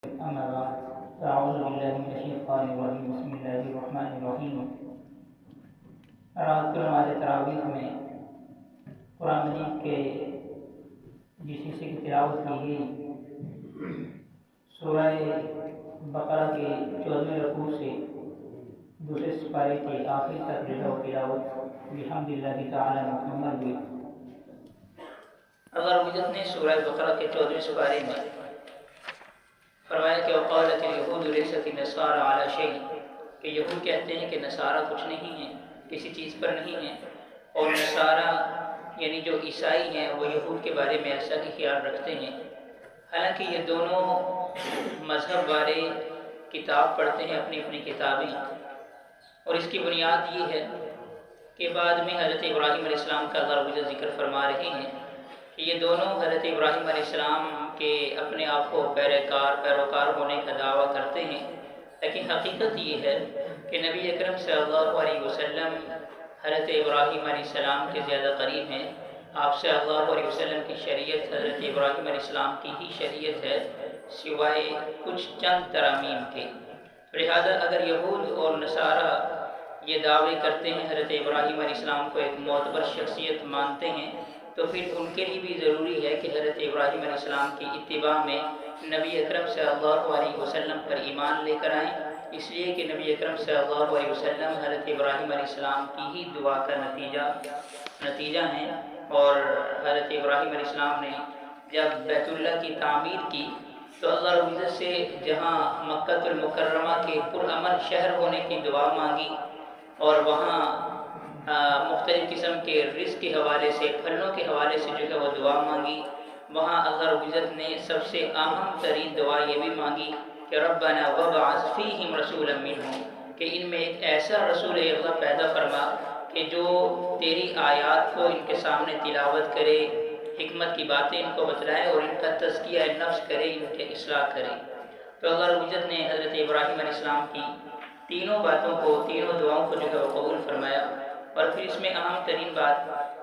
أما بعد فأعوذ بالله من الشيطان الرجيم بسم الله الرحمن الرحیم۔ رات کو نماز تراویح میں قرآن مجید کے جس حصے کی تلاوت کی گئی سورہ بقرہ کے 14ویں رکوع سے دوسرے سپارے کے آخر تک جو تلاوت بحمد اللہ تعالی مکمل ہوئی۔ اللہ رب العزت نے سورہ بقرہ کے 14ویں سپارے میں فرمایا کہ وقالت اليہود لیست النصارى علی شیء، کہ یہود کہتے ہیں کہ نصارہ کچھ نہیں ہیں، کسی چیز پر نہیں ہیں، اور نصارہ یعنی جو عیسائی ہیں وہ یہود کے بارے میں ایسا ہی خیال رکھتے ہیں، حالانکہ یہ دونوں مذہب والے کتاب پڑھتے ہیں، اپنی اپنی کتابیں، اور اس کی بنیاد یہ ہے کہ بعد میں حضرت ابراہیم علیہ السلام کا اللہ رب العزت ذکر فرما رہے ہیں کہ یہ دونوں حضرت ابراہیم علیہ السلام کے اپنے آپ کو پیروکار ہونے کا دعویٰ کرتے ہیں، لیکن حقیقت یہ ہے کہ نبی اکرم صلی اللہ علیہ وسلم حضرت ابراہیم علیہ السلام کے زیادہ قریب ہیں۔ آپ صلی اللہ علیہ وسلم کی شریعت حضرت ابراہیم علیہ السلام کی ہی شریعت ہے، سوائے کچھ چند ترامیم کے۔ لہذا اگر یہود اور نصارہ یہ دعوے کرتے ہیں، حضرت ابراہیم علیہ السلام کو ایک معتبر شخصیت مانتے ہیں، تو پھر ان کے لیے بھی ضروری ہے کہ حضرت ابراہیم علیہ السلام کی اتباع میں نبی اکرم صلی اللہ علیہ وسلم پر ایمان لے کر آئیں، اس لیے کہ نبی اکرم صلی اللہ علیہ وسلم حضرت ابراہیم علیہ السلام کی ہی دعا کا نتیجہ ہیں۔ اور حضرت ابراہیم علیہ السلام نے جب بیت اللہ کی تعمیر کی تو اللہ رب العزت سے جہاں مکہ المکرمہ کے پرامن شہر ہونے کی دعا مانگی، اور وہاں مختلف قسم کے رزق کے حوالے سے، پھلوں کے حوالے سے جو ہے وہ دعا مانگی، وہاں اللہ رب العزت نے سب سے اہم ترین دعا یہ بھی مانگی کہ ربنا وابعث فیہم رسولا منہم، کہ ان میں ایک ایسا رسول اللہ پیدا فرما کہ جو تیری آیات کو ان کے سامنے تلاوت کرے، حکمت کی باتیں ان کو بتلائے، اور ان کا تزکیہ نفس کرے، ان کے اصلاح کرے۔ تو اللہ رب العزت نے حضرت ابراہیم علیہ السلام کی تینوں باتوں کو، تینوں دعاؤں کو جو ہے وہ قبول فرمایا۔ اور پھر اس میں اہم ترین بات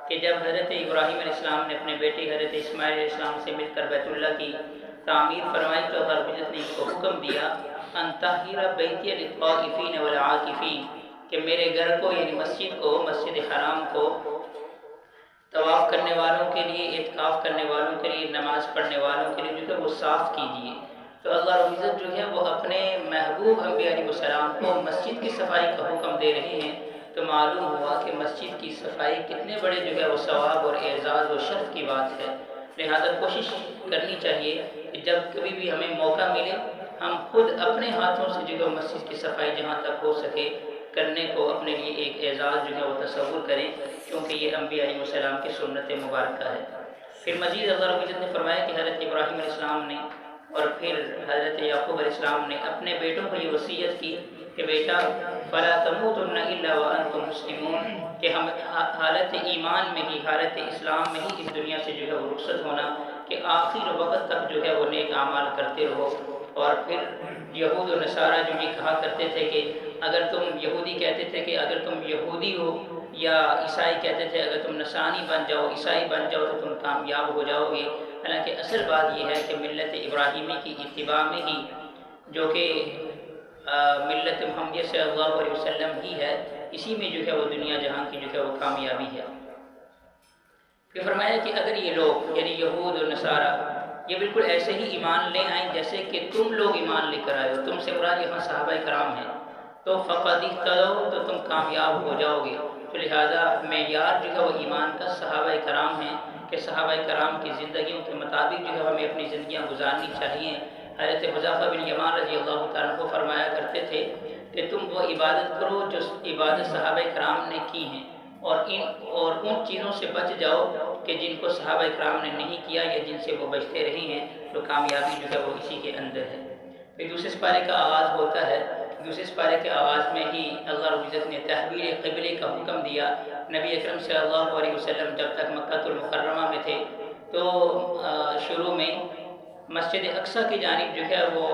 کہ جب حضرت ابراہیم علیہ السلام نے اپنے بیٹے حضرت اسماعیل علیہ السلام سے مل کر بیت اللہ کی تعمیر فرمائی تو اللہ رب العزت نے ان کو حکم دیا ان طہر بیتی للطائفین والعاکفین، کہ میرے گھر کو یعنی مسجد کو، مسجد حرام کو طواف کرنے والوں کے لیے، اعتکاف کرنے والوں کے لیے، نماز پڑھنے والوں کے لیے جو ہے وہ صاف کیجیے۔ تو اللہ رب العزت جو ہے وہ اپنے محبوب انبیاء علیہ السلام کو مسجد کی صفائی کا حکم دے رہے ہیں، تو معلوم ہوا کہ مسجد کی صفائی کتنے بڑے جو ہے وہ ثواب اور اعزاز و شرف کی بات ہے۔ لہذا کوشش کرنی چاہیے کہ جب کبھی بھی ہمیں موقع ملے ہم خود اپنے ہاتھوں سے جو ہے مسجد کی صفائی جہاں تک ہو سکے کرنے کو اپنے لیے ایک اعزاز جو ہے وہ تصور کریں، کیونکہ یہ انبیاء علیہ السلام کی سنت مبارکہ ہے۔ پھر مزید اللہ رب العزت نے فرمایا کہ حضرت ابراہیم علیہ السلام نے اور پھر حضرت یعقوب علیہ السلام نے اپنے بیٹوں کو یہ وصیت کی کہ بیٹا فلا تموتن الا وانتم مسلمون، کہ ہم حالت ایمان میں ہی، حالت اسلام میں ہی اس دنیا سے جو ہے وہ رخصت ہونا، کہ آخر وقت تک جو ہے وہ نیک اعمال کرتے رہو۔ اور پھر یہود و نصارہ جو یہ کہا کرتے تھے کہ اگر تم یہودی کہتے تھے کہ اگر تم یہودی ہو، یا عیسائی کہتے تھے اگر تم نصرانی بن جاؤ، عیسائی بن جاؤ تو تم کامیاب ہو جاؤ گے، حالانکہ اصل بات یہ ہے کہ ملت ابراہیمی کی اتباع میں ہی، جو کہ ملت محمدیہ صلی اللہ علیہ وسلم ہی ہے، اسی میں جو ہے وہ دنیا جہاں کی جو ہے وہ کامیابی ہے۔ پھر فرمایا کہ اگر یہ لوگ یعنی یہود اور نصارہ یہ بالکل ایسے ہی ایمان لے آئیں جیسے کہ تم لوگ ایمان لے کر آئے ہو، تم سے مراد یہاں صحابہ کرام ہیں، تو فقد اہتدوا، تو تم کامیاب ہو جاؤ گے۔ تو لہذا معیار جو ہے وہ ایمان کا صحابہ کرام ہیں، کہ صحابہ کرام کی زندگیوں کے مطابق جو ہے ہمیں اپنی زندگیاں گزارنی چاہیے۔ حضرت حذیفہ بن یمان رضی اللہ تعالیٰ عنہ فرمایا کرتے تھے کہ تم وہ عبادت کرو جو عبادت صحابہ کرام نے کی ہیں، اور ان چیزوں سے بچ جاؤ کہ جن کو صحابہ کرام نے نہیں کیا یا جن سے وہ بچتے رہے ہیں، تو کامیابی جو ہے وہ اسی کے اندر ہے۔ پھر دوسرے سپارے کا آغاز ہوتا ہے، دوسرے سپارے کے آغاز میں ہی اللہ رب العزت نے تحویل قبلے کا حکم دیا۔ نبی اکرم صلی اللہ علیہ وسلم جب تک مکہ المکرمہ میں تھے تو شروع میں مسجد اقصی کی جانب جو ہے وہ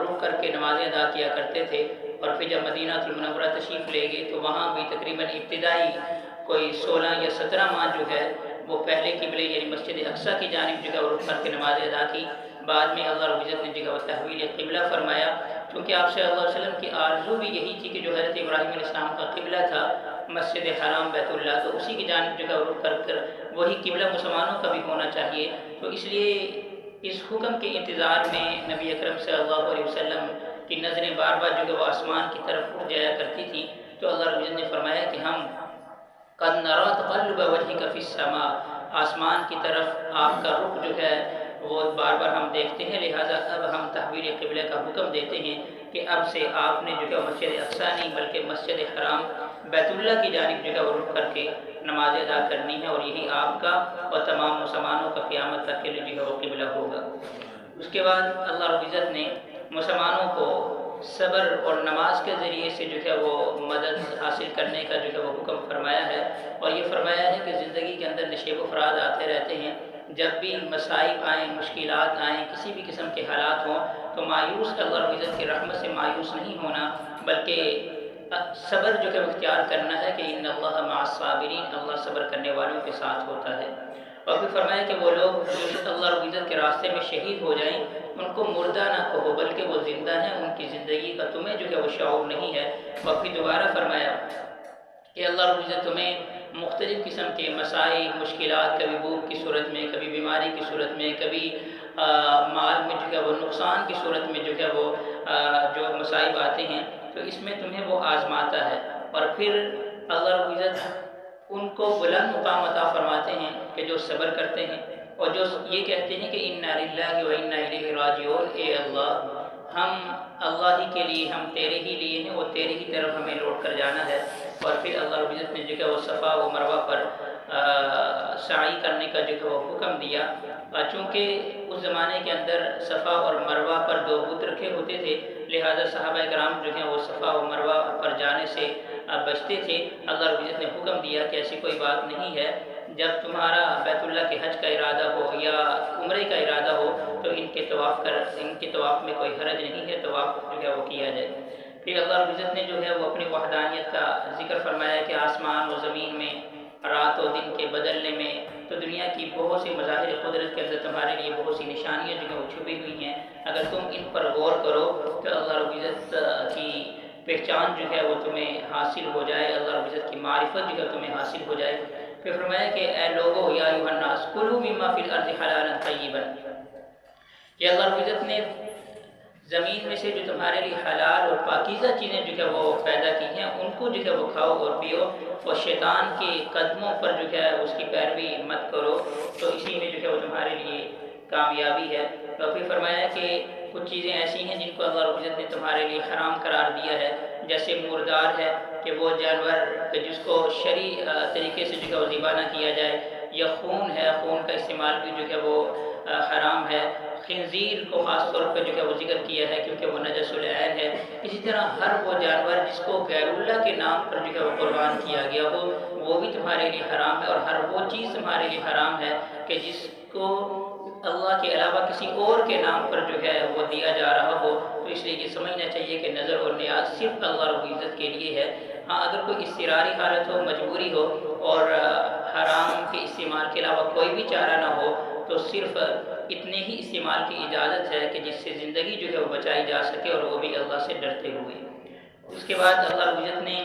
رک کر کے نمازیں ادا کیا کرتے تھے، اور پھر جب مدینہ المنورہ تشریف لے گئے تو وہاں بھی تقریباً ابتدائی کوئی 16 یا 17 ماہ جو ہے وہ پہلے قبلے یعنی مسجد اقصی کی جانب جو ہے وہ رک کر کے نمازیں ادا کی، بعد میں اللہ رب العزت نے جگہ تحویل قبلہ فرمایا، کیونکہ آپ صلی اللہ علیہ وسلم کی آرزو بھی یہی تھی کہ جو حضرت ابراہیم علیہ السلام کا قبلہ تھا مسجد حرام بیت اللہ، تو اسی کی جانب جگہ رخ کر وہی قبلہ مسلمانوں کا بھی ہونا چاہیے۔ تو اس لیے اس حکم کے انتظار میں نبی اکرم صلی اللہ علیہ وسلم کی نظریں بار بار جو کہ وہ آسمان کی طرف اٹھ جایا کرتی تھی، تو اللہ رب العزت نے فرمایا کہ ہم قد نری تقلب وجهك فی السماء، آسمان کی طرف آپ کا رخ جو ہے وہ بار بار ہم دیکھتے ہیں، لہٰذا اب ہم تحویل قبلہ کا حکم دیتے ہیں کہ اب سے آپ نے جو کہ مسجد اقصی نہیں بلکہ مسجد حرام بیت اللہ کی جانب جو ہے وہ رخ کر کے نماز ادا کرنی ہے، اور یہی آپ کا اور تمام مسلمانوں کا قیامت تک کے لیے جو ہے وہ قبلہ ہوگا۔ اس کے بعد اللہ رب العزت نے مسلمانوں کو صبر اور نماز کے ذریعے سے جو ہے وہ مدد حاصل کرنے کا جو ہے وہ حکم فرمایا ہے، اور یہ فرمایا ہے کہ زندگی کے اندر نشیب و فراز آتے رہتے ہیں، جب بھی مسائب آئیں، مشکلات آئیں، کسی بھی قسم کے حالات ہوں تو مایوس اللہ رب العزت کی رحمت سے مایوس نہیں ہونا، بلکہ صبر جو کہ اختیار کرنا ہے کہ ان اللہ مع الصابرین، اللہ صبر کرنے والوں کے ساتھ ہوتا ہے۔ اور پھر فرمایا کہ وہ لوگ جو اللہ رب العزت کے راستے میں شہید ہو جائیں ان کو مردہ نہ کہو بلکہ وہ زندہ ہیں، ان کی زندگی کا تمہیں جو ہے وہ شعور نہیں ہے۔ اور پھر دوبارہ فرمایا کہ اللہ رب العزت تمہیں مختلف قسم کے مسائل، مشکلات، کبھی بھوک کی صورت میں، کبھی بیماری کی صورت میں، کبھی مال میں جو ہے وہ نقصان کی صورت میں جو ہے وہ جو مصائب آتے ہیں تو اس میں تمہیں وہ آزماتا ہے، اور پھر اللہ رب العزت ان کو بلند مقام عطا فرماتے ہیں کہ جو صبر کرتے ہیں اور جو یہ کہتے ہیں کہ انا للہ و انا الیہ راجعون، اے اللہ ہم اللہ ہی کے لیے، ہم تیرے ہی لیے ہیں، وہ تیرے ہی طرف ہمیں لوٹ کر جانا ہے۔ اور پھر اللہ رب العزت نے جو کہ وہ صفا و مروہ پر سعی کرنے کا جو کہ وہ حکم دیا، چونکہ اس زمانے کے اندر صفا اور مروہ پر دو بت رکھے ہوتے تھے، لہذا صحابہ کرام جو ہیں وہ صفا و مروہ پر جانے سے بچتے تھے۔ اللہ رب العزت نے حکم دیا کہ ایسی کوئی بات نہیں ہے، جب تمہارا بیت اللہ کے حج کا ارادہ ہو یا عمرے کا ارادہ ہو تو ان کے طواف میں کوئی حرج نہیں ہے، طواف جو ہے وہ کیا جائے۔ پھر اللہ رب العزت نے جو ہے وہ اپنی وحدانیت کا ذکر فرمایا کہ آسمان و زمین میں، رات و دن کے بدلنے میں، تو دنیا کی بہت سی مظاہر قدرت کے اندر تمہارے لیے بہت سی نشانیاں جو ہیں وہ چھپی ہوئی ہیں، اگر تم ان پر غور کرو تو اللہ رب العزت کی پہچان جو ہے وہ تمہیں حاصل ہو جائے، اللہ رب العزت کی معرفت جو ہے تمہیں حاصل ہو جائے۔ پھر فرمایا کہ اے لوگو یا ایھا الناس کلوا مما فی الارض حلالا طیبا، کہ اللہ رب العزت نے زمین میں سے جو تمہارے لیے حلال اور پاکیزہ چیزیں جو ہے وہ پیدا کی ہیں ان کو جو ہے وہ کھاؤ اور پیو، اور شیطان کے قدموں پر جو ہے اس کی پیروی مت کرو، تو اسی میں جو ہے وہ تمہارے لیے کامیابی ہے۔ تو پھر فرمایا کہ کچھ چیزیں ایسی ہیں جن کو اللہ رب العزت نے تمہارے لیے حرام قرار دیا ہے، جیسے مردار ہے کہ وہ جانور جس کو شرعی طریقے سے جو ہے وہ ذبح نہ کیا جائے، یا خون ہے، خون کا استعمال بھی جو ہے وہ حرام ہے۔ خنزیر کو خاص طور پہ جو ہے وہ ذکر کیا ہے کیونکہ وہ نجس العین ہے۔ اسی طرح ہر وہ جانور جس کو غیر اللہ کے نام پر جو ہے وہ قربان کیا گیا ہو وہ بھی تمہارے لیے حرام ہے، اور ہر وہ چیز تمہارے لیے حرام ہے کہ جس کو اللہ کے علاوہ کسی اور کے نام پر جو ہے وہ دیا جا رہا ہو، تو اس لیے یہ سمجھنا چاہیے کہ نظر اور نیاز صرف اللہ رب العزت کے لیے ہے۔ ہاں اگر کوئی اضطراری حالت ہو، مجبوری ہو اور حرام کے استعمال کے علاوہ کوئی بھی چارہ نہ ہو تو صرف اتنے ہی استعمال کی اجازت ہے کہ جس سے زندگی جو ہے وہ بچائی جا سکے، اور وہ بھی اللہ سے ڈرتے ہوئے۔ اس کے بعد اللہ رب العزت نے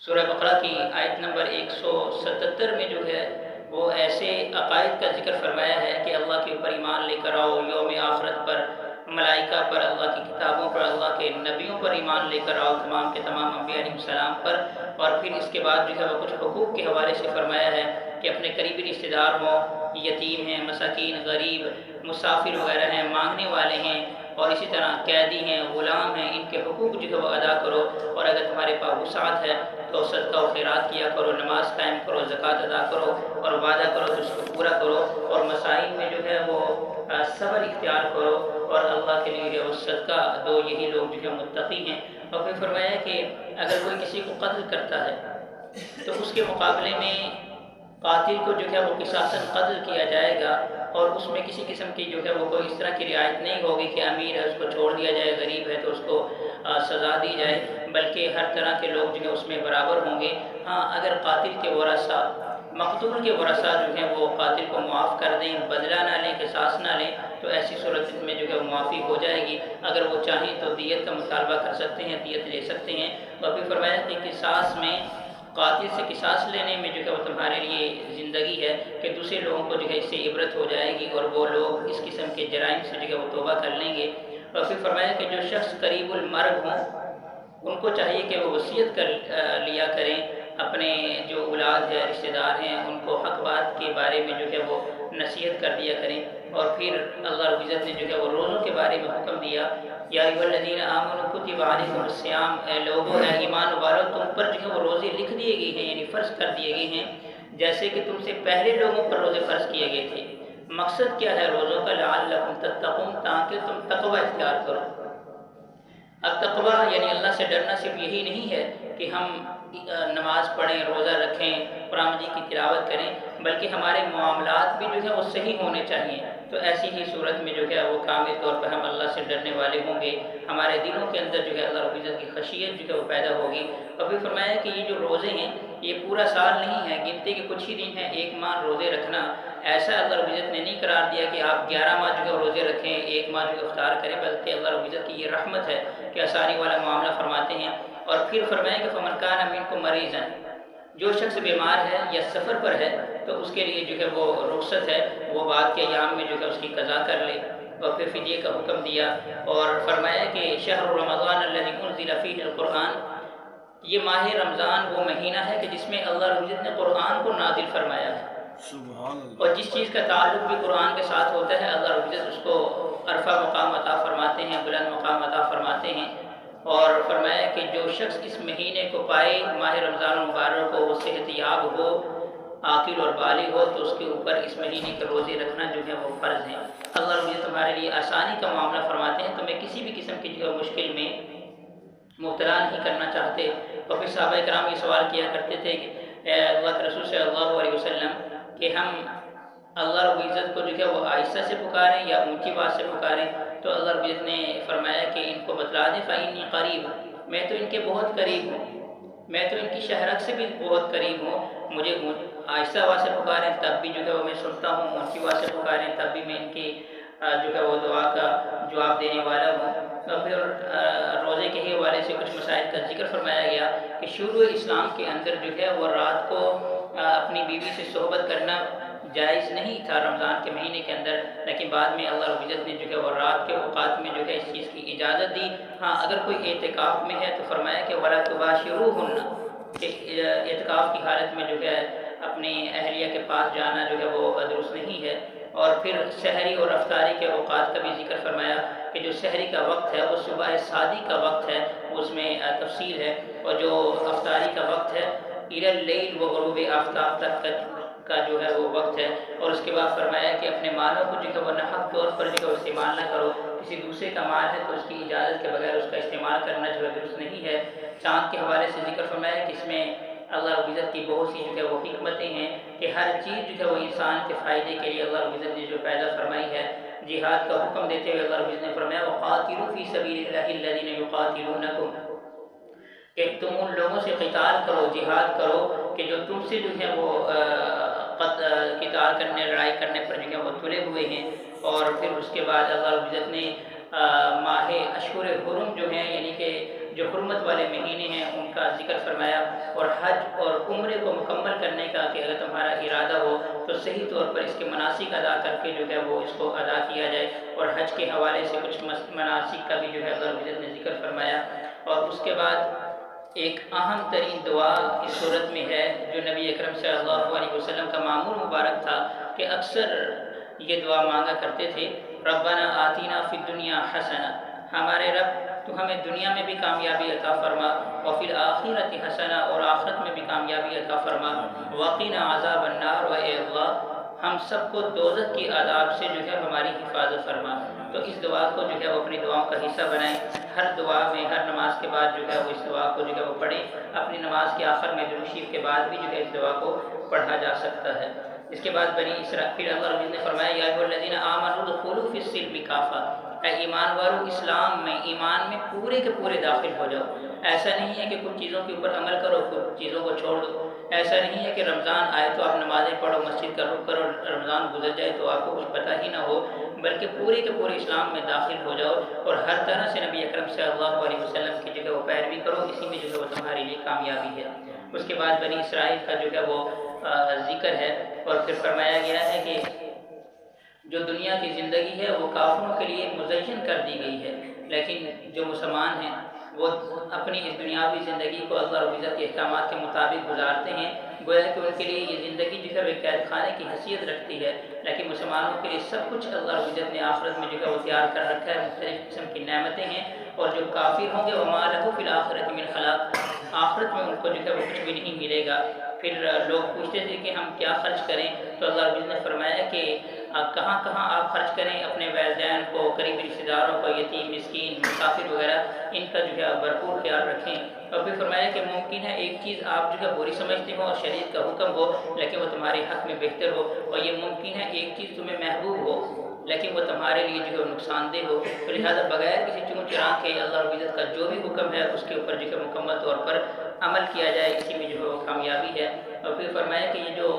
سورہ بقرہ کی آیت نمبر 177 میں جو ہے وہ ایسے عقائد کا ذکر فرمایا ہے کہ اللہ کے اوپر ایمان لے کر آؤ، یوم آخرت پر، ملائکہ پر، اللہ کی کتابوں پر، اللہ کے نبیوں پر ایمان لے کر آؤ، تمام کے تمام انبیاء علیہ السلام پر۔ اور پھر اس کے بعد جو ہے وہ کچھ حقوق کے حوالے سے فرمایا ہے کہ اپنے قریبی رشتہ دار ہوں، یتیم ہیں، مساکین، غریب، مسافر وغیرہ ہیں، مانگنے والے ہیں، اور اسی طرح قیدی ہیں، غلام ہیں، ان کے حقوق جو ہے وہ ادا کرو، اور اگر تمہارے پاس وسعت ہے تو صدقہ و خیرات کیا کرو، نماز قائم کرو، زکوٰۃ ادا کرو، اور وعدہ کرو تو اس کو پورا کرو، اور مسائل میں جو ہے وہ صبر اختیار کرو، اور اللہ کے لیے وہ صدقہ دو، یہی لوگ جو ہے متقی ہیں۔ اور پھر فرمایا کہ اگر کوئی کسی کو قتل کرتا ہے تو اس کے مقابلے میں قاتل کو جو ہے وہ قصاصاً قتل کیا جائے گا، اور اس میں کسی قسم کی جو ہے وہ کوئی اس طرح کی رعایت نہیں ہوگی کہ امیر ہے اس کو چھوڑ دیا جائے، غریب ہے تو اس کو سزا دی جائے، بلکہ ہر طرح کے لوگ جو ہے اس میں برابر ہوں گے۔ ہاں اگر قاتل کے ورثہ مقتول کے ورثہ جو ہیں وہ قاتل کو معاف کر دیں، بدلہ نہ لیں، قصاص نہ لیں، تو ایسی صورت میں جو ہے وہ معافی ہو جائے گی۔ اگر وہ چاہیں تو دیت کا مطالبہ کر سکتے ہیں، دیت لے سکتے ہیں۔ اور پھر فرمایا کہ قصاص میں، قاتل سے قصاص لینے میں جو ہے وہ تمہارے لیے زندگی ہے کہ دوسرے لوگوں کو جو ہے اس سے عبرت ہو جائے گی اور وہ لوگ اس قسم کے جرائم سے جو ہے وہ توبہ کر لیں گے۔ اور پھر فرمایا کہ جو شخص قریب المرگ ہوں ان کو چاہیے کہ وہ وصیت کر لیا کریں، اپنے جو اولاد ہے، رشتہ دار ہیں، ان کو حق بات کے بارے میں جو ہے وہ نصیحت کر دیا کریں۔ اور پھر اللہ رب العزت نے جو ہے وہ روزوں کے بارے میں حکم دیا، یا ایھا الذین آمنوا کتب علیکم الصیام، اے لوگو، اے ایمان والو، تم پر جو ہے وہ روزے لکھ دیے گئے ہیں، یعنی فرض کر دیے گئے ہیں، جیسے کہ تم سے پہلے لوگوں پر روزے فرض کیے گئے تھے۔ مقصد کیا ہے روزوں کا؟ لعلکم تتقون، تاکہ تم تقوی اختیار کرو۔ اب تقوی یعنی اللہ سے ڈرنا صرف یہی نہیں ہے کہ ہم نماز پڑھیں، روزہ رکھیں، قرآن مجید کی تلاوت کریں، بلکہ ہمارے معاملات بھی جو ہے وہ صحیح ہونے چاہیے۔ تو ایسی ہی صورت میں جو ہے وہ کامل طور پر ہم اللہ سے ڈرنے والے ہوں گے، ہمارے دلوں کے اندر جو ہے اللہ رب العزت کی خشیت جو ہے وہ پیدا ہوگی۔ اور پھر فرمایا کہ یہ جو روزے ہیں یہ پورا سال نہیں ہے، گنتی کے کچھ ہی دن ہیں، ایک ماہ روزے رکھنا ایسا اللہ رب العزت نے نہیں قرار دیا کہ آپ 11 ماہ جو ہے روزے رکھیں، ایک ماہ جو ہے افطار کریں، بلکہ اللہ رب العزت کی یہ رحمت ہے کہ آسانی والا معاملہ فرماتے ہیں۔ اور پھر فرمایا کہ فمن کان منکم مریضا، جو شخص بیمار ہے یا سفر پر ہے تو اس کے لیے جو ہے وہ رخصت ہے، وہ بعد کے ایام میں جو ہے اس کی قضا کر لے۔ اور پھر فدیے کا حکم دیا اور فرمایا کہ شہر رمضان الذی انزل فیہ القرآن، یہ ماہ رمضان وہ مہینہ ہے کہ جس میں اللہ رب العزت نے قرآن کو نازل فرمایا ہے۔ سبحان اللہ۔ اور جس چیز کا تعلق بھی قرآن کے ساتھ ہوتا ہے اللہ رب العزت اس کو عرفہ مقام عطا فرماتے ہیں، بلند مقام عطا فرماتے ہیں۔ اور فرمایا کہ جو شخص اس مہینے کو پائے، ماہ رمضان المبارک کو، وہ صحت یاب ہو، عاقل اور بالغ ہو، تو اس کے اوپر اس مہینے کے روزے رکھنا جو ہے وہ فرض ہے۔ اللہ رب العزت تمہارے لیے آسانی کا معاملہ فرماتے ہیں، تمہیں کسی بھی قسم کی جو ہے مشکل میں مبتلا نہیں کرنا چاہتے۔ اور پھر صحابہ کرام یہ سوال کیا کرتے تھے کہ اے اللہ کے رسول صلی اللہ علیہ وسلم کہ ہم اللہ رب العزت کو جو ہے وہ آہستہ سے پکاریں یا اونچی آواز سے پکاریں؟ تو اللہ رب العزت نے فرمایا کہ ان کو بتلا دیں فإنی قریب، میں تو ان کے بہت قریب ہوں، میں تو ان کی شہرک سے بھی بہت قریب ہوں، مجھے آہستہ آواز سے پکاریں تب بھی جو ہے وہ میں سنتا ہوں، اونچی آواز سے پکاریں تب بھی میں ان کی جو ہے وہ دعا کا جواب دینے والا ہوں۔ اور پھر روزے کے ہی حوالے سے کچھ مسائل کا ذکر فرمایا گیا کہ شروع اسلام کے اندر جو ہے وہ رات کو اپنی بیوی سے صحبت کرنا جائز نہیں تھا رمضان کے مہینے کے اندر، لیکن بعد میں اللہ رب العزت نے جو ہے وہ رات کے اوقات میں جو ہے اس چیز کی اجازت دی۔ ہاں اگر کوئی اعتکاف میں ہے تو فرمایا کہ وَلَا تُبَاشِرُوهُنَّ، کہ اعتکاف کی حالت میں جو ہے اپنی اہلیہ کے پاس جانا جو ہے وہ درست نہیں ہے۔ اور پھر سحری اور افطاری کے اوقات کا بھی ذکر فرمایا کہ جو سحری کا وقت ہے وہ صبح صادی کا وقت ہے، اس میں تفصیل ہے، اور جو افطاری کا وقت ہے اِلَى اللَّيْلِ وغروب آفتاب تک کا جو ہے وہ وقت ہے۔ اور اس کے بعد فرمایا کہ اپنے مالوں کو جو ہے وہ ناحق طور پر جو ہے استعمال نہ کرو، کسی دوسرے کا مال ہے تو اس کی اجازت کے بغیر اس کا استعمال کرنا جو ہے درست نہیں ہے۔ چاند کے حوالے سے ذکر فرمایا کہ اس میں اللہ رب العزت کی بہت سی جو ہے وہ حکمتیں ہیں کہ ہر چیز جو ہے وہ انسان کے فائدے کے لیے اللہ رب العزت نے جو پیدا فرمائی ہے۔ جہاد کا حکم دیتے ہوئے اللہ رب العزت نے فرمایا وَقَاتِلُوا فِي سَبِيلِ اللَّهِ الَّذِينَ يُقَاتِلُونَكُمْ، کہ تم ان لوگوں سے قتال کرو، جہاد کرو کہ جو تم سے جو ہے وہ قتال کرنے، لڑائی کرنے پر جو ہے وہ تلے ہوئے ہیں۔ اور پھر اس کے بعد اللہ رب العزت نے ماہ اشہر حرم جو ہیں یعنی کہ جو حرمت والے مہینے ہیں ان کا ذکر فرمایا، اور حج اور عمرے کو مکمل کرنے کا کہ اگر تمہارا ارادہ ہو تو صحیح طور پر اس کے مناسک ادا کر کے جو ہے وہ اس کو ادا کیا جائے۔ اور حج کے حوالے سے کچھ مناسک کا بھی جو ہے اللہ رب العزت نے ذکر فرمایا۔ اور اس کے بعد ایک اہم ترین دعا اس صورت میں ہے جو نبی اکرم صلی اللہ علیہ وسلم کا معمول مبارک تھا کہ اکثر یہ دعا مانگا کرتے تھے، ربنا آتینا فی الدنیا حسنہ، ہمارے رب تو ہمیں دنیا میں بھی کامیابی عطا فرما، وفی الآخرۃ حسنہ، اور آخرت میں بھی کامیابی عطا فرما، وقنا عذاب النار، و اے اللہ ہم سب کو دوزخ کی عذاب سے جو ہے ہماری حفاظت فرما۔ تو اس دعا کو جو ہے وہ اپنی دعاؤں کا حصہ بنائیں، ہر دعا میں، ہر نماز کے بعد جو ہے وہ اس دعا کو جو ہے وہ پڑھیں۔ اپنی نماز کے آخر میں درود شریف کے بعد بھی جو ہے اس دعا کو پڑھا جا سکتا ہے۔ اس کے بعد پھر اللہ رب نے فرمایا یا ایھا الذین آمنوا ادخلوا فی السلم کافہ، اے ایمان والو اسلام میں، ایمان میں پورے کے پورے داخل ہو جاؤ۔ ایسا نہیں ہے کہ کچھ چیزوں کے اوپر عمل کرو، کچھ چیزوں کو چھوڑ دو۔ ایسا نہیں ہے کہ رمضان آئے تو آپ نمازیں پڑھو، مسجد کا رخ کرو، رمضان گزر جائے تو آپ کو کچھ پتہ ہی نہ ہو، بلکہ پورے کے پورے اسلام میں داخل ہو جاؤ اور ہر طرح سے نبی اکرم صلی اللہ علیہ وسلم کی جو ہے وہ پیروی کرو، اسی میں جو ہے وہ تمہارے لیے کامیابی ہے۔ اس کے بعد بنی اسرائیل کا جو ہے وہ ذکر ہے، اور پھر فرمایا گیا ہے کہ جو دنیا کی زندگی ہے وہ کافروں کے لیے مزین کر دی گئی ہے، لیکن جو مسلمان ہیں وہ اپنی اس دنیاوی زندگی کو اللہ رب العزت کے احکامات کے مطابق گزارتے ہیں، گویا کہ ان کے لیے یہ زندگی جو ہے وہ قید خانے کی حیثیت رکھتی ہے، لیکن مسلمانوں کے لیے سب کچھ اللہ رب العزت نے آخرت میں جو ہے وہ تیار کر رکھا ہے، مختلف قسم کی نعمتیں ہیں، اور جو کافر ہوں گے وما لہ فی الآخرۃ من خلاق، آخرت میں ان کو جو ہے وہ کچھ بھی نہیں ملے گا۔ پھر لوگ پوچھتے تھے کہ ہم کیا خرچ کریں، تو اللہ رب العزت نے فرمایا کہ کہاں کہاں آپ خرچ کریں، اپنے والدین کو، قریبی رشتہ داروں کو، یتیم مسکین مسافر وغیرہ، ان کا جو ہے بھرپور خیال رکھیں۔ اور پھر فرمایا کہ ممکن ہے ایک چیز آپ جو ہے بری سمجھتے ہو اور شریعت کا حکم ہو لیکن وہ تمہارے حق میں بہتر ہو، اور یہ ممکن ہے ایک چیز تمہیں محبوب ہو لیکن وہ تمہارے لیے جو ہے نقصان دہ ہو، تو لہٰذا بغیر کسی چون چرا کے اللہ رب العزت کا جو بھی حکم ہے اس کے اوپر جو ہے مکمل طور پر عمل کیا جائے، اسی میں جو ہے وہ کامیابی ہے۔ اور پھر فرمایا کہ یہ جو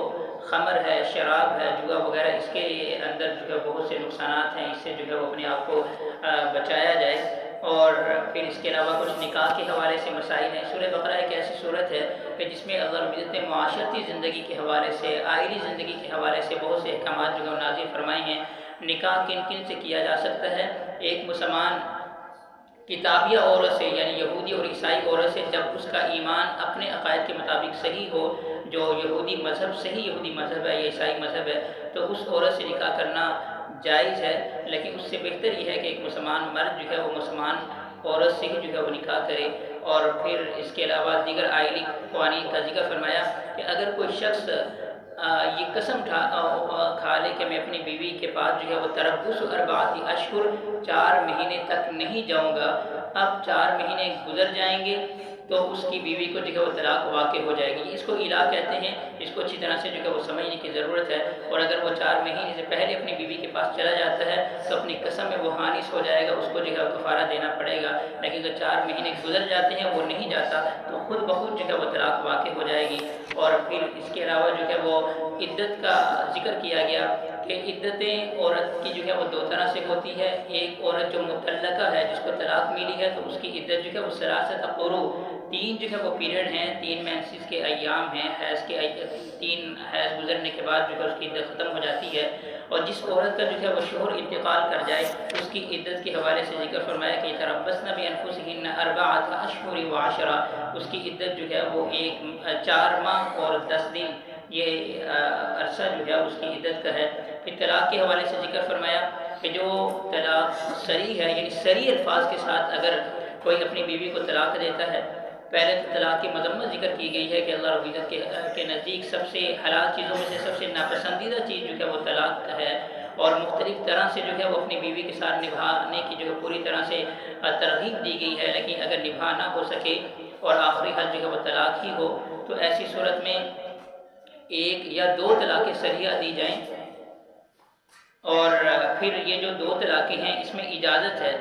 خمر ہے، شراب ہے، جوا وغیرہ، اس کے اندر جو ہے بہت سے نقصانات ہیں، اس سے جو ہے وہ اپنے آپ کو بچایا جائے۔ اور پھر اس کے علاوہ کچھ نکاح کے حوالے سے مسائل ہیں۔ سورہ بقرہ ایک ایسی صورت ہے کہ جس میں اللہ رب العزت نے معاشرتی زندگی کے حوالے سے، آئلی زندگی کے حوالے سے بہت سے احکامات جو ہے نازل فرمائے ہیں۔ نکاح کن کن سے کیا جا سکتا ہے؟ ایک مسلمان کتابیہ عورت سے، یعنی یہودی اور عیسائی عورت سے، جب اس کا ایمان اپنے عقائد کے مطابق صحیح ہو، جو یہودی مذہب صحیح یہودی مذہب ہے یا عیسائی مذہب ہے، تو اس عورت سے نکاح کرنا جائز ہے، لیکن اس سے بہتر یہ ہے کہ ایک مسلمان مرد جو ہے وہ مسلمان عورت سے ہی جو ہے وہ نکاح کرے۔ اور پھر اس کے علاوہ دیگر آئلی قوانین کا ذکر فرمایا کہ اگر کوئی شخص یہ قسم کھا لے کہ میں اپنی بیوی کے پاس جو ہے وہ تربص 4 اشہر 4 مہینے تک نہیں جاؤں گا، اب 4 مہینے گزر جائیں گے تو اس کی بیوی کو جو ہے وہ طلاق واقع ہو جائے گی۔ اس کو الا کہتے ہیں، اس کو اچھی طرح سے جو ہے وہ سمجھنے کی ضرورت ہے۔ اور اگر وہ 4 مہینے سے پہلے اپنی بیوی کے پاس چلا جاتا ہے تو اپنی قسم میں وہ حانث ہو جائے گا، اس کو جو ہے کفارہ دینا پڑے گا، لیکن اگر 4 مہینے گزر جاتے ہیں وہ نہیں جاتا تو خود بخود جو ہے وہ طلاق واقع ہو جائے گی۔ اور پھر اس کے علاوہ جو ہے وہ عدت کا ذکر کیا گیا کہ عدتیں عورت کی جو ہے وہ 2 طرح سے ہوتی ہے۔ ایک عورت جو مطلقہ ہے، جس کو طلاق ملی ہے، تو اس کی عدت جو ہے وہ 3 قروء، 3 جو ہے وہ پیریڈ ہیں، 3 مینسز کے ایام ہیں، حیض کے 3 حیض گزرنے کے بعد جو ہے اس کی عدت ختم ہو جاتی ہے۔ اور جس عورت کا جو ہے وہ شوہر انتقال کر جائے، اس کی عدت کے حوالے سے ذکر فرمایا کہ تربصن بانفسہن 4 اشہر و10، اس کی عدت جو ہے وہ 4 ماہ اور 10 دن، یہ عرصہ جو ہے اس کی عدت کا ہے۔ پھر طلاق کے حوالے سے ذکر فرمایا کہ جو طلاق صریح ہے، یعنی صریح الفاظ کے ساتھ اگر کوئی اپنی بیوی کو طلاق دیتا ہے، پہلے تو طلاق کی مذمت ذکر کی گئی ہے کہ اللہ رب العزت کے نزدیک سب سے حلال چیزوں میں سے سب سے ناپسندیدہ چیز جو ہے وہ طلاق ہے، اور مختلف طرح سے جو ہے وہ اپنی بیوی کے ساتھ نبھانے کی جو ہے پوری طرح سے ترغیب دی گئی ہے، لیکن اگر نبھا نہ ہو سکے اور آخری حل جو ہے وہ طلاق ہی ہو، تو ایسی صورت میں 1 یا 2 طلاقیں صریحہ دی جائیں۔ اور پھر یہ جو 2 طلاقیں ہیں، اس میں اجازت ہے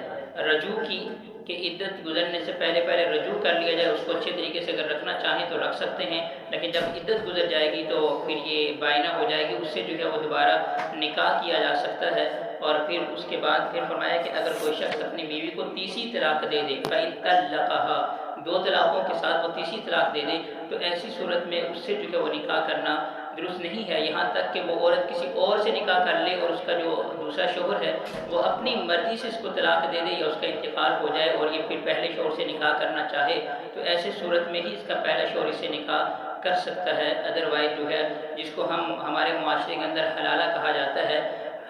رجوع کی کہ عدت گزرنے سے پہلے رجوع کر لیا جائے، اس کو اچھے طریقے سے اگر رکھنا چاہیں تو رکھ سکتے ہیں، لیکن جب عدت گزر جائے گی تو پھر یہ بائنہ ہو جائے گی، اس سے جو ہے وہ دوبارہ نکاح کیا جا سکتا ہے۔ اور پھر اس کے بعد پھر فرمایا کہ اگر کوئی شخص اپنی بیوی کو تیسری طلاق دے دے، فَإِن طَلَّقَهَا، 2 طلاقوں کے ساتھ وہ تیسری طلاق دے دے، تو ایسی صورت میں اس سے جو ہے وہ نکاح کرنا درست نہیں ہے، یہاں تک کہ وہ عورت کسی اور سے نکاح کر لے اور اس کا جو دوسرا شوہر ہے وہ اپنی مرضی سے اس کو طلاق دے دے یا اس کا انتقال ہو جائے اور یہ پھر پہلے شوہر سے نکاح کرنا چاہے، تو ایسے صورت میں ہی اس کا پہلا شوہر اس سے نکاح کر سکتا ہے۔ ادروائز جو ہے جس کو ہمارے معاشرے کے اندر حلالہ کہا جاتا ہے،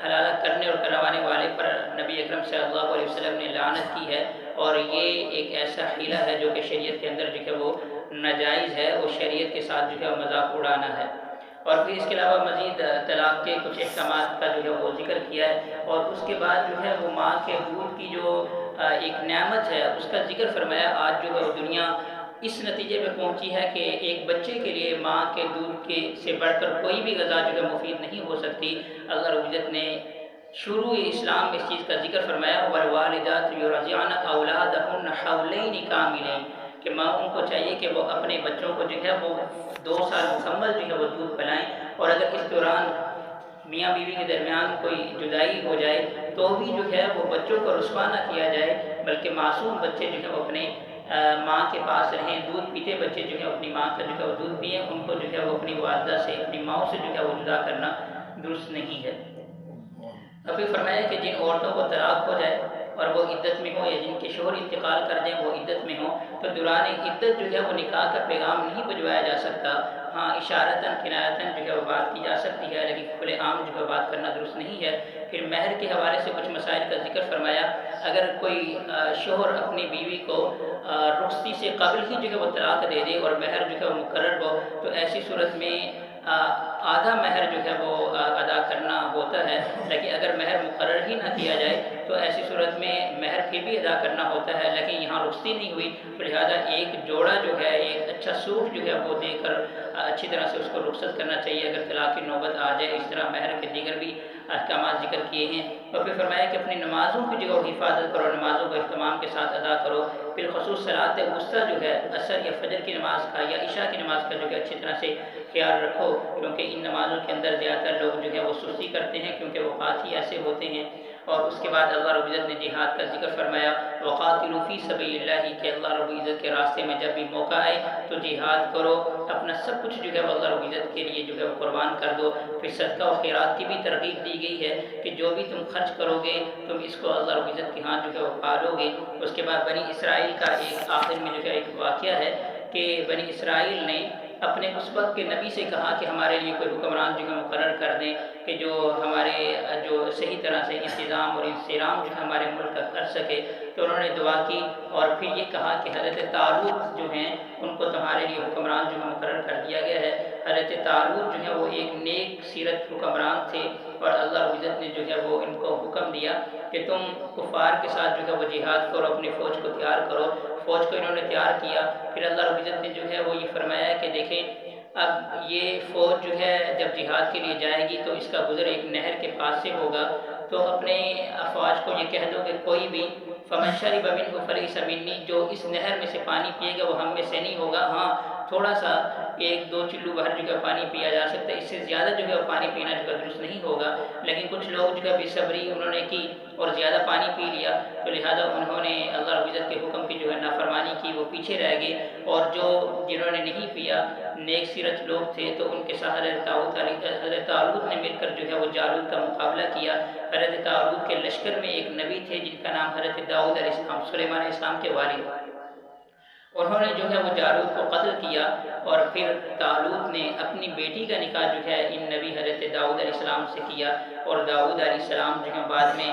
حلالہ کرنے اور کروانے والے پر نبی اکرم صلی اللہ علیہ وسلم نے لعنت کی ہے، اور یہ ایک ایسا حیلہ ہے جو کہ شریعت کے اندر جو ہے وہ ناجائز ہے، اور شریعت کے ساتھ جو ہے مذاق اڑانا ہے۔ اور پھر اس کے علاوہ مزید طلاق کے کچھ احکامات کا جو ہے وہ ذکر کیا ہے، اور اس کے بعد جو ہے وہ ماں کے دودھ کی جو ایک نعمت ہے اس کا ذکر فرمایا۔ آج جو ہے دنیا اس نتیجے پہ پہنچی ہے کہ ایک بچے کے لیے ماں کے دودھ کے سے بڑھ کر کوئی بھی غذا جو ہے مفید نہیں ہو سکتی۔ اللہ رب العزت نے شروع اسلام میں اس چیز کا ذکر فرمایا، والوالدات یرضعن اولادہن حولین کاملین، کہ ماں ان کو چاہیے کہ وہ اپنے بچوں کو جو ہے وہ 2 سال مکمل جو ہے وہ دودھ پلائیں، اور اگر اس دوران میاں بیوی کے درمیان کوئی جدائی ہو جائے تو بھی جو ہے وہ بچوں کو رسوا نہ کیا جائے، بلکہ معصوم بچے جو ہے وہ اپنے ماں کے پاس رہیں۔ دودھ پیتے بچے جو ہے اپنی ماں کا جو ہے وہ دودھ پئیں، ان کو جو ہے وہ اپنی والدہ سے، اپنی ماؤں سے جو ہے وہ جدا کرنا درست نہیں ہے۔ اب پھر فرمایا کہ جن عورتوں کو طلاق ہو جائے اور وہ عدت میں ہوں، یا جن کے شوہر انتقال کر دیں وہ عدت میں ہوں، تو دوران عدت جو ہے وہ نکاح کا پیغام نہیں بھجوایا جا سکتا۔ ہاں اشارتاً کنایتاً جو ہے وہ بات کی جا سکتی ہے، لیکن کھلے عام جو ہے بات کرنا درست نہیں ہے۔ پھر مہر کے حوالے سے کچھ مسائل کا ذکر فرمایا۔ اگر کوئی شوہر اپنی بیوی کو رخصتی سے قبل ہی جو ہے وہ طلاق دے دے اور مہر جو ہے وہ مقرر ہو، تو ایسی صورت میں آدھا مہر جو ہے وہ ادا کرنا ہوتا ہے، لیکن اگر مہر مقرر ہی نہ کیا جائے تو ایسی صورت میں مہر پھر بھی ادا کرنا ہوتا ہے، لیکن یہاں رخصتی نہیں ہوئی تو لہٰذا ایک جوڑا جو ہے، ایک اچھا سوٹ جو ہے وہ دے کر اچھی طرح سے اس کو رخصت کرنا چاہیے اگر طلاق کی نوبت آ جائے۔ اس طرح مہر کے دیگر بھی احکامات ذکر کیے ہیں۔ اور پھر فرمایا کہ اپنی نمازوں کی جو حفاظت کرو، نمازوں کو اہتمام کے ساتھ ادا کرو۔ بالخصوص صلاۃ وسطیٰ جو ہے عصر یا فجر کی نماز کا یا عشاء کی نماز کا جو ہے اچھی طرح سے خیال رکھو، کیونکہ ان نمازوں کے اندر زیادہ تر لوگ جو ہے وہ سستی کرتے ہیں، کیونکہ اوقات ہی ایسے ہوتے ہیں۔ اور اس کے بعد اللہ رب العزت نے جہاد کا ذکر فرمایا، وقاتلوا فی سبیل اللہ، کہ اللہ رب العزت کے راستے میں جب بھی موقع آئے تو جہاد کرو، اپنا سب کچھ جو ہے وہ اللہ رب العزت کے لیے جو ہے وہ قربان کر دو۔ پھر صدقہ و خیرات کی بھی ترغیب دی گئی ہے کہ جو بھی تم خرچ کرو گے تم اس کو اللہ رب العزت کے ہاں جو ہے وہ پالو گے۔ اس کے بعد بنی اسرائیل کا ایک آخر میں جو ہے ایک واقعہ ہے کہ بنی اسرائیل نے اپنے اس وقت کے نبی سے کہا کہ ہمارے لیے کوئی حکمران جو ہے مقرر کر دیں کہ جو ہمارے جو صحیح طرح سے انتظام اور انصرام جو ہے ہمارے ملک کا کر سکے۔ تو انہوں نے دعا کی اور پھر یہ کہا کہ حضرت طالوت جو ہیں ان کو تمہارے لیے حکمران جو ہے مقرر کر دیا گیا ہے۔ حضرت طالوت جو ہے وہ ایک نیک سیرت حکمران تھے، اور اللہ رب العزت نے جو ہے وہ ان کو حکم دیا کہ تم کفار کے ساتھ جو ہے وہ جہاد کرو، اپنی فوج کو تیار کرو۔ فوج کو انہوں نے تیار کیا۔ پھر اللہ رب العزت نے جو ہے وہ یہ فرمایا کہ دیکھیں اب یہ فوج جو ہے جب جہاد کے لیے جائے گی تو اس کا گزر ایک نہر کے پاس سے ہوگا، تو اپنے افواج کو یہ کہہ دو کہ کوئی بھی فمن شرب منہ فلیس منی، جو اس نہر میں سے پانی پیے گا وہ ہم میں سے نہیں ہوگا۔ ہاں تھوڑا سا 1-2 چلو بھر جو ہے پانی پیا جا سکتا ہے، اس سے زیادہ جو ہے پانی پینا جو ہے درست نہیں ہوگا۔ لیکن کچھ لوگ جو ہے بے صبری انہوں نے کی اور زیادہ پانی پی لیا، تو لہٰذا انہوں نے اللہ رب العزت کے حکم کی جو ہے نافرمانی کی، وہ پیچھے رہ گئے۔ اور جنہوں نے نہیں پیا نیک سیرت لوگ تھے تو ان کے ساتھ حضرت طالوت نے مل کر جو ہے وہ جالوت کا مقابلہ کیا۔ حضرت طالوت کے لشکر میں ایک نبی تھے جن کا نام حضرت داؤد علیہ السلام، سلیمان علیہ السلام کے والد، انہوں نے جو ہے وہ جالوت کو قتل کیا۔ اور پھر طالوت نے اپنی بیٹی کا نکاح جو ہے ان نبی حضرت داؤد علیہ السلام سے کیا، اور داؤد علیہ السلام جو ہے بعد میں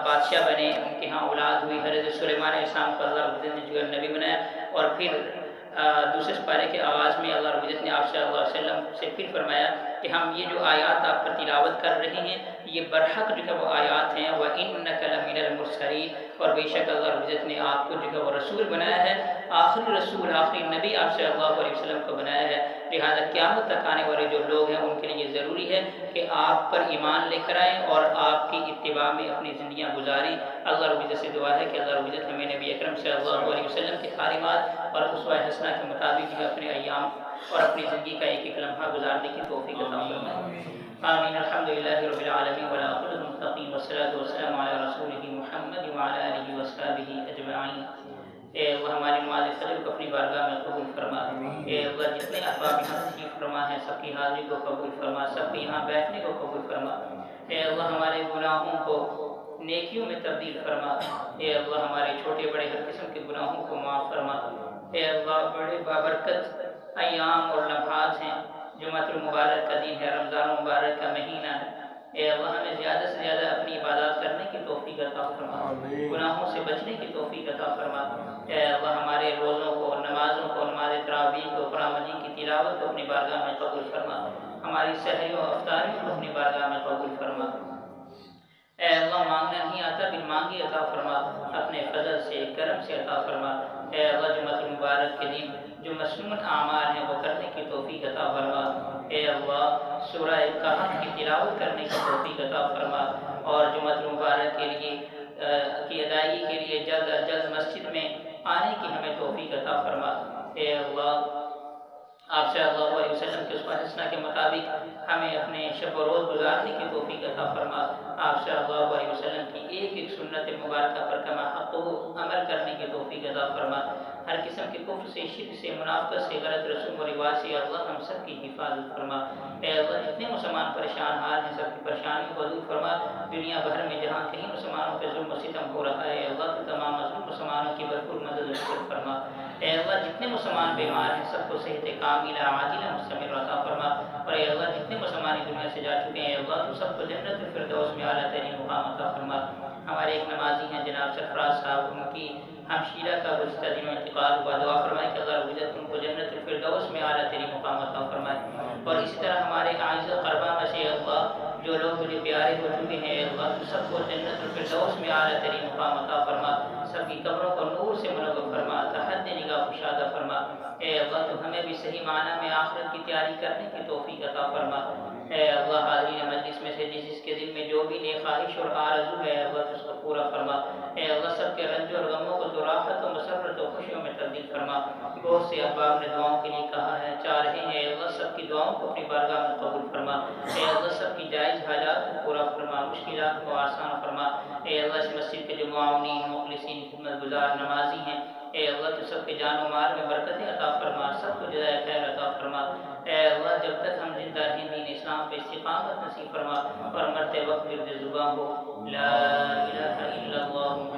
بادشاہ بنے، ان کے ہاں اولاد ہوئی۔ حضرت سلیمان علیہ السلام کو اللہ رب العزت نے جو ہے نبی بنایا۔ اور پھر دوسرے سپارے کے آغاز میں اللہ رب العزت نے آپ صلی اللہ علیہ وسلم سے پھر فرمایا کہ ہم یہ جو آیات آپ پر تلاوت کر رہے ہیں یہ برحق جو ہے وہ آیات ہیں، وَإِنَّكَ لَمِنَ الْمُرْسَلِينَ، اور بے شک اللہ رب العزت نے آپ کو جو ہے وہ رسول بنایا ہے، آخری رسول، آخری نبی آپ صلی اللہ علیہ وسلم کو بنایا ہے۔ لہٰذا قیامت تک آنے والے جو لوگ ہیں ان کے لیے ضروری ہے کہ آپ پر ایمان لے کر آئیں اور آپ کی اتباع میں اپنی زندگیاں گزاریں۔ اللہ رب العزت سے دعا ہے کہ اللہ رب العزت ہمیں نبی اکرم صلی اللہ علیہ وسلم کی تعلیمات اور اسوہ حسنہ کے مطابق جو ہے اپنے ایام اور اپنی زندگی کا ایک ایک لمحہ گزارنے کی توفیق عطا فرمائے۔ آمین۔ الحمدللہ رب العالمین والعاقبۃ للمتقین والصلاۃ والسلام علی رسولہ محمد وعلی آلہ وصحبہ اجمعین۔ اے اللہ ہماری نماز فجر کو اپنی بارگاہ میں قبول فرما۔ اے اللہ جتنے احباب یہاں تشریف فرما ہے سب کی حاضری کو قبول فرما، سب کے یہاں بیٹھنے کو قبول فرما۔ اے اللہ ہمارے گناہوں کو نیکیوں میں تبدیل فرما۔ اے اللہ ہمارے چھوٹے بڑے ہر قسم کے گناہوں کو معاف فرما۔ اے اللہ بڑے بابرکت ایام اور لمحات ہیں، جمعۃ المبارک کا دن ہے، رمضان المبارک کا مہینہ ہے۔ اے اللہ ہمیں زیادہ سے زیادہ اپنی عبادات کرنے کی توفیق عطا فرما، گناہوں سے بچنے کی توفیق عطا فرما۔ اے اللہ ہمارے روزوں کو، نمازوں کو، نماز تراویح کو، قرآن مجید کی تلاوت کو اپنی بارگاہ میں قبول فرما، ہماری سحریوں و افطاریوں کو اپنی بارگاہ میں قبول فرما۔ اے اللہ مانگنا نہیں آتا بن مانگے عطا فرما، اپنے فضل سے کرم سے عطا فرما۔ اے اللہ جمعۃ المبارک کے دن جو مسنون اعمال ہیں وہ کرنے کی توفیق عطا فرما۔ اے اللہ سورہ کہف کی تلاوت کرنے کی توفیق عطا فرما، اور جمعۃ المبارک کے لیے کی ادائیگی کے لیے جلد از جلد مسجد میں آنے کی ہمیں توفیق عطا فرما۔ اے اللہ آپ صلی اللہ علیہ وسلم کے اسوہ حسنہ کے مطابق ہمیں اپنے شب و روز گزارنے کی توفیق عطا فرما۔ آپ صلی اللہ علیہ وسلم کی ایک ایک سنت مبارکہ پر کما حق عمل کرنے کی توفیق عطا فرما۔ ہر قسم کے کفر سے، شرک سے، منافقت سے، غلط رسوم و رواج سے اللہ ہم سب کی حفاظت فرما۔ اے اللہ جتنے مسلمان پریشان حال ہیں سب کی پریشانی کو دور فرما۔ دنیا بھر میں جہاں کہیں مسلمانوں پہ ظلم و ستم ہو رہا ہے اللہ تو تمام مظلوم مسلمانوں کی بھرپور مدد و شکر فرما۔ اے اللہ جتنے مسلمان بیمار ہیں سب کو صحت کاملہ عاجلہ مستمر عطا فرما، اور اے اللہ جتنے مسلمان دنیا سے جا چکے ہیں اللہ تو سب کو جنت الفردوس میں اعلیٰ ترین مقام عطا فرما۔ ہمارے ایک نمازی ہیں جناب سرفراز صاحب، ان کی ہمشیرہ کا گزشتہ دنوں انتقال ہوا، دعا فرمائے کہ اللہ رب العزت ان کو جنت الفردوس میں اعلیٰ ترین مقام عطا فرمائے۔ اور اسی طرح ہمارے اعزاء قربا میں سے اللہ جو لوگ مجھے پیارے ہو چکے ہیں اللہ تو سب کو جنت الفردوس میں اعلیٰ ترین مقام عطا فرما، سب کی قبروں کو نور سے منور فرما، تحت نگاہ کشادہ فرما۔ اے اللہ تو ہمیں بھی صحیح معنی میں آخرت کی تیاری کرنے کی توفیق عطا فرما۔ اے اللہ حاضرین مجلس میں سے جس کے دل میں جو بھی نیک خواہش اور آرزو ہے اللہ تو اس کو پورا فرما۔ اے اللہ سب کے رنج اور غموں کو تو راحت و مسرت و خوشیوں میں تبدیل فرما۔ بہت سے احباب نے دعاؤں کے لیے کہا ہے، چاہ رہے ہیں، اے اللہ سب کی دعاؤں کو اپنی بارگاہ میں قبول فرما۔ اے اللہ سب کی جائز حاجات کو پورا فرما، مشکلات کو آسان فرما۔ اے اللہ اس مسجد کے جو معاونین، مخلصین، خدمت گزار نمازی ہیں اے اللہ تو سب کے جان و مال میں برکتیں عطا فرما، سب کو جزائے خیر عطا فرما۔ اے اللہ جب تک ہم زندہ رہیں دین اسلام پہ استقامت نصیب فرما، اور مرتے وقت گرد زباں ہو لا الہ الا اللہ